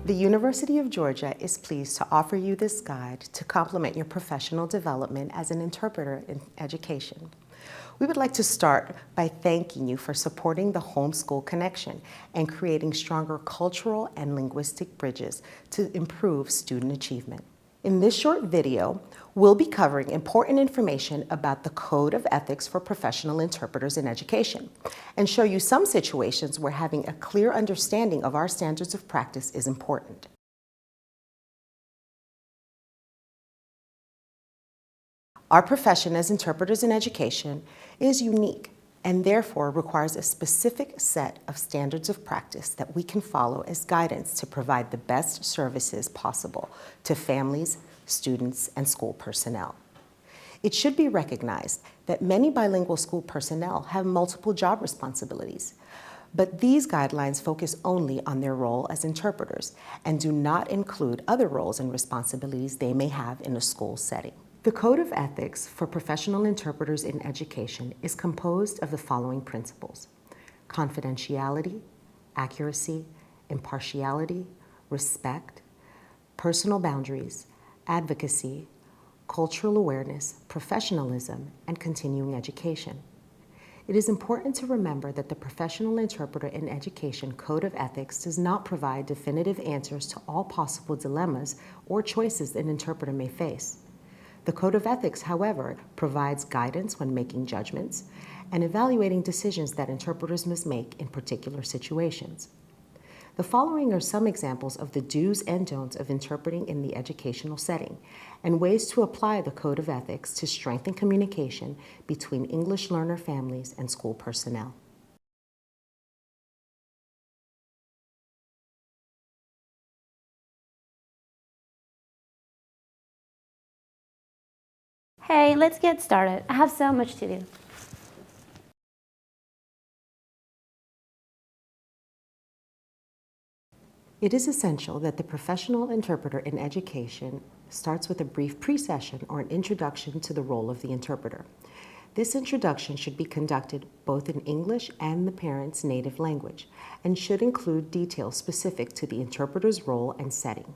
The University of Georgia is pleased to offer you this guide to complement your professional development as an interpreter in education. We would like to start by thanking you for supporting the homeschool connection and creating stronger cultural and linguistic bridges to improve student achievement. In this short video, we'll be covering important information about the Code of Ethics for Professional Interpreters in Education and show you some situations where having a clear understanding of our standards of practice is important. Our profession as interpreters in education is unique and therefore requires a specific set of standards of practice that we can follow as guidance to provide the best services possible to families, students, and school personnel. It should be recognized that many bilingual school personnel have multiple job responsibilities, but these guidelines focus only on their role as interpreters and do not include other roles and responsibilities they may have in a school setting. The Code of Ethics for Professional Interpreters in Education is composed of the following principles: confidentiality, accuracy, impartiality, respect, personal boundaries, advocacy, cultural awareness, professionalism, and continuing education. It is important to remember that the Professional Interpreter in Education Code of Ethics does not provide definitive answers to all possible dilemmas or choices an interpreter may face. The Code of Ethics, however, provides guidance when making judgments and evaluating decisions that interpreters must make in particular situations. The following are some examples of the do's and don'ts of interpreting in the educational setting and ways to apply the Code of Ethics to strengthen communication between English learner families and school personnel. Hey, let's get started. I have so much to do. It is essential that the professional interpreter in education starts with a brief pre-session or an introduction to the role of the interpreter. This introduction should be conducted both in English and the parent's native language and should include details specific to the interpreter's role and setting.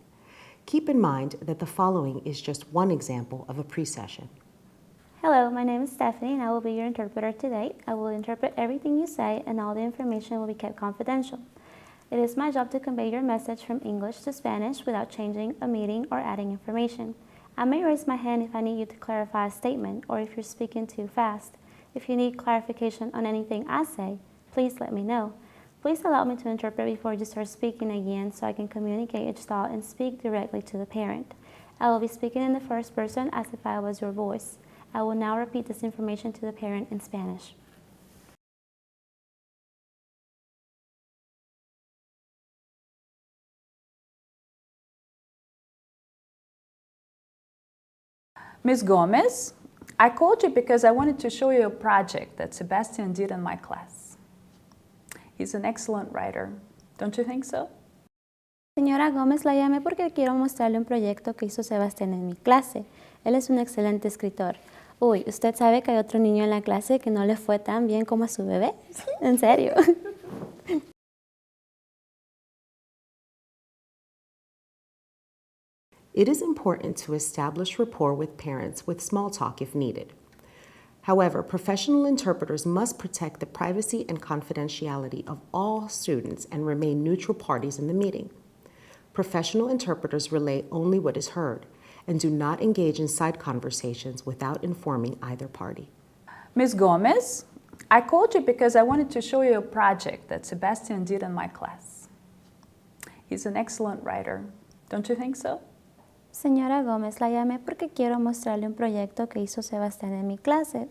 Keep in mind that the following is just one example of a pre-session. Hello, my name is Stephanie and I will be your interpreter today. I will interpret everything you say and all the information will be kept confidential. It is my job to convey your message from English to Spanish without changing a meaning or adding information. I may raise my hand if I need you to clarify a statement or if you're speaking too fast. If you need clarification on anything I say, please let me know. Please allow me to interpret before you start speaking again so I can communicate each thought and speak directly to the parent. I will be speaking in the first person as if I was your voice. I will now repeat this information to the parent in Spanish. Ms. Gomez, I called you because I wanted to show you a project that Sebastian did in my class. He's an excellent writer. Don't you think so? Señora Gómez, la llamé porque quiero mostrarle un proyecto que hizo Sebastián en mi clase. Él es un excelente escritor. Uy, ¿usted sabe que hay otro niño en la clase que no le fue tan bien como a su bebé? ¿En serio? It is important to establish rapport with parents with small talk if needed. However, professional interpreters must protect the privacy and confidentiality of all students and remain neutral parties in the meeting. Professional interpreters relay only what is heard and do not engage in side conversations without informing either party. Ms. Gomez, I called you because I wanted to show you a project that Sebastian did in my class. He's an excellent writer. Don't you think so? Señora Gómez, la llamé porque quiero mostrarle un proyecto que hizo Sebastián en mi clase.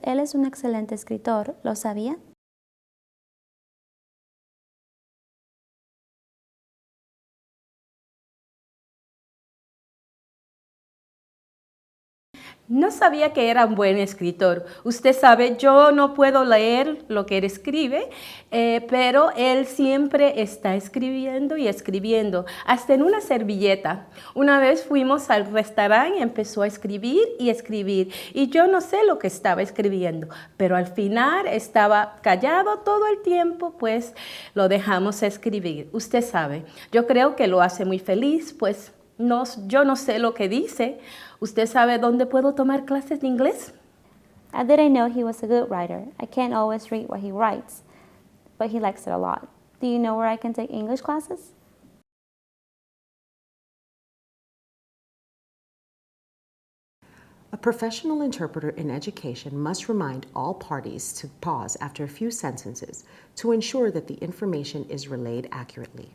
Él es un excelente escritor, ¿lo sabía? No sabía que era un buen escritor. Usted sabe, yo no puedo leer lo que él escribe, pero él siempre está escribiendo y escribiendo, hasta en una servilleta. Una vez fuimos al restaurante y empezó a escribir y escribir, y yo no sé lo que estaba escribiendo, pero al final estaba callado todo el tiempo, pues lo dejamos escribir. Usted sabe, yo creo que lo hace muy feliz, pues yo no sé lo que dice. ¿Usted sabe dónde puedo tomar clases de inglés? I didn't know he was a good writer. I can't always read what he writes, but he likes it a lot. Do you know where I can take English classes? A professional interpreter in education must remind all parties to pause after a few sentences to ensure that the information is relayed accurately.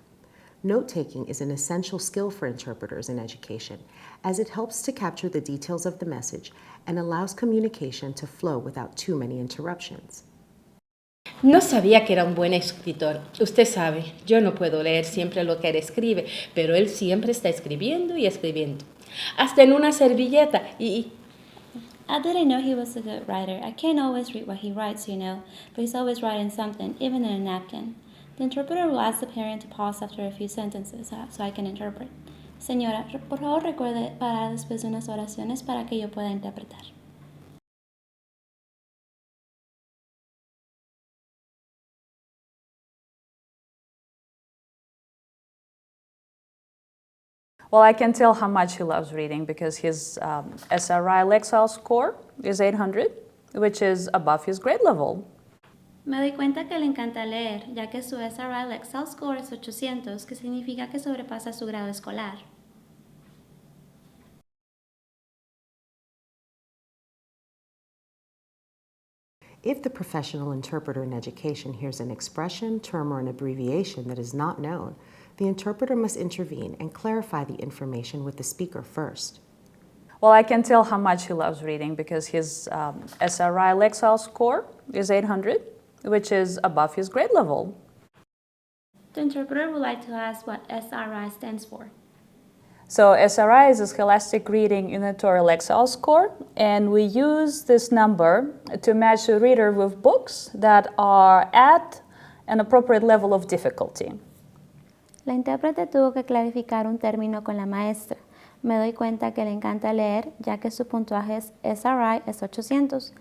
Note-taking is an essential skill for interpreters in education, as it helps to capture the details of the message and allows communication to flow without too many interruptions. No sabía que era un buen escritor. Usted sabe, yo no puedo leer siempre lo que él escribe, pero él siempre está escribiendo y escribiendo. Hasta en una servilleta y I didn't know he was a good writer. I can't always read what he writes, but he's always writing something, even in a napkin. The interpreter will ask the parent to pause after a few sentences so I can interpret. Señora, por favor recuerde parar después de unas oraciones para que yo pueda interpretar. Well, I can tell how much he loves reading because his SRI Lexile score is 800, which is above his grade level. Me doy cuenta que le encanta leer, ya que su SRI Lexile score es 800, que significa que sobrepasa su grado escolar. If the professional interpreter in education hears an expression, term, or an abbreviation that is not known, the interpreter must intervene and clarify the information with the speaker first. Well, I can tell how much he loves reading because his SRI Lexile score is 800, which is above his grade level. The interpreter would like to ask what SRI stands for. So SRI is a Scholastic Reading Unitary Lexile score, and we use this number to match a reader with books that are at an appropriate level of difficulty. La intérprete tuvo que clarificar un término con la maestra. Me doy cuenta que le encanta leer, ya que su puntaje SRI es 800.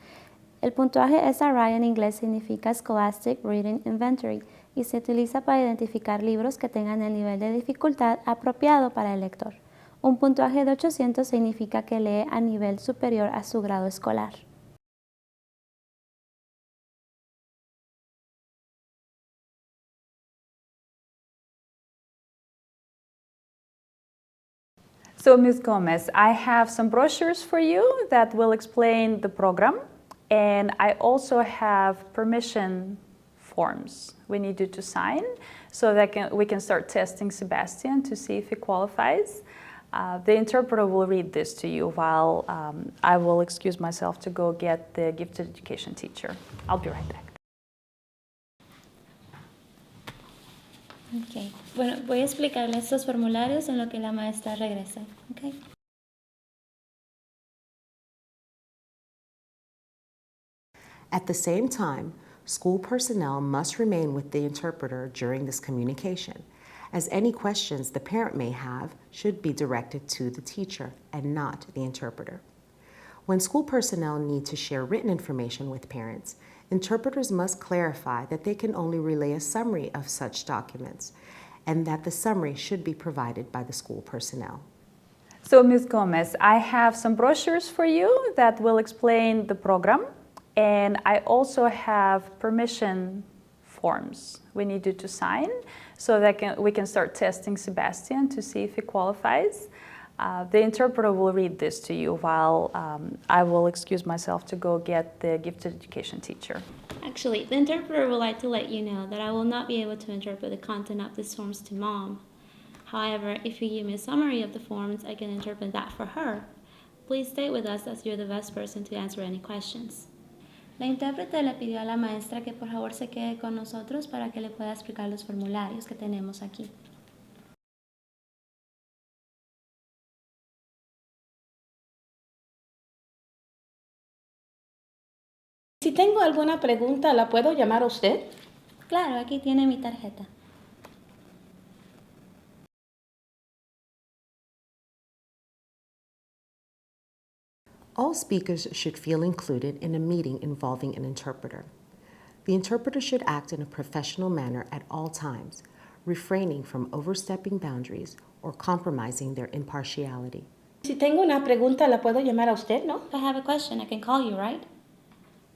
El puntaje SRI en inglés significa Scholastic Reading Inventory y se utiliza para identificar libros que tengan el nivel de dificultad apropiado para el lector. Un puntaje de 800 significa que lee a nivel superior a su grado escolar. So, Ms. Gomez, I have some brochures for you that will explain the program, and I also have permission forms we need you to sign so that we can start testing Sebastian to see if he qualifies. The interpreter will read this to you while I will excuse myself to go get the gifted education teacher. I'll be right back. Okay. Bueno, voy a explicarle estos formularios en lo que la maestra regresa. Okay. At the same time, school personnel must remain with the interpreter during this communication, as any questions the parent may have should be directed to the teacher and not the interpreter. When school personnel need to share written information with parents, interpreters must clarify that they can only relay a summary of such documents and that the summary should be provided by the school personnel. So, Ms. Gomez, I have some brochures for you that will explain the program, and I also have permission forms we need you to sign so that we can start testing Sebastian to see if he qualifies. The interpreter will read this to you while I will excuse myself to go get the gifted education teacher. Actually, the interpreter would like to let you know that I will not be able to interpret the content of these forms to Mom. However, if you give me a summary of the forms, I can interpret that for her. Please stay with us as you're the best person to answer any questions. La intérprete le pidió a la maestra que por favor se quede con nosotros para que le pueda explicar los formularios que tenemos aquí. tengo alguna pregunta, ¿la puedo llamar a usted? Claro, aquí tiene mi tarjeta. All speakers should feel included in a meeting involving an interpreter. The interpreter should act in a professional manner at all times, refraining from overstepping boundaries or compromising their impartiality. Si tengo una pregunta, ¿la puedo llamar a usted, no? If I have a question, I can call you, right?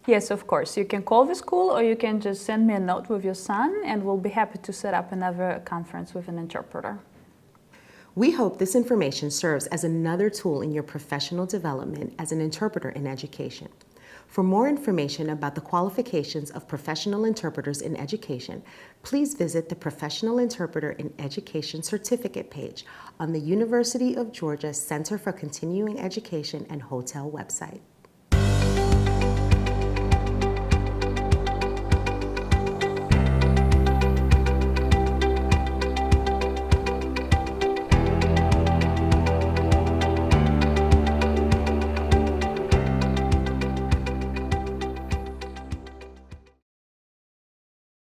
Yes, of course. You can call the school or you can just send me a note with your son and we'll be happy to set up another conference with an interpreter. We hope this information serves as another tool in your professional development as an interpreter in education. For more information about the qualifications of professional interpreters in education, please visit the Professional Interpreter in Education certificate page on the University of Georgia Center for Continuing Education and Hotel website.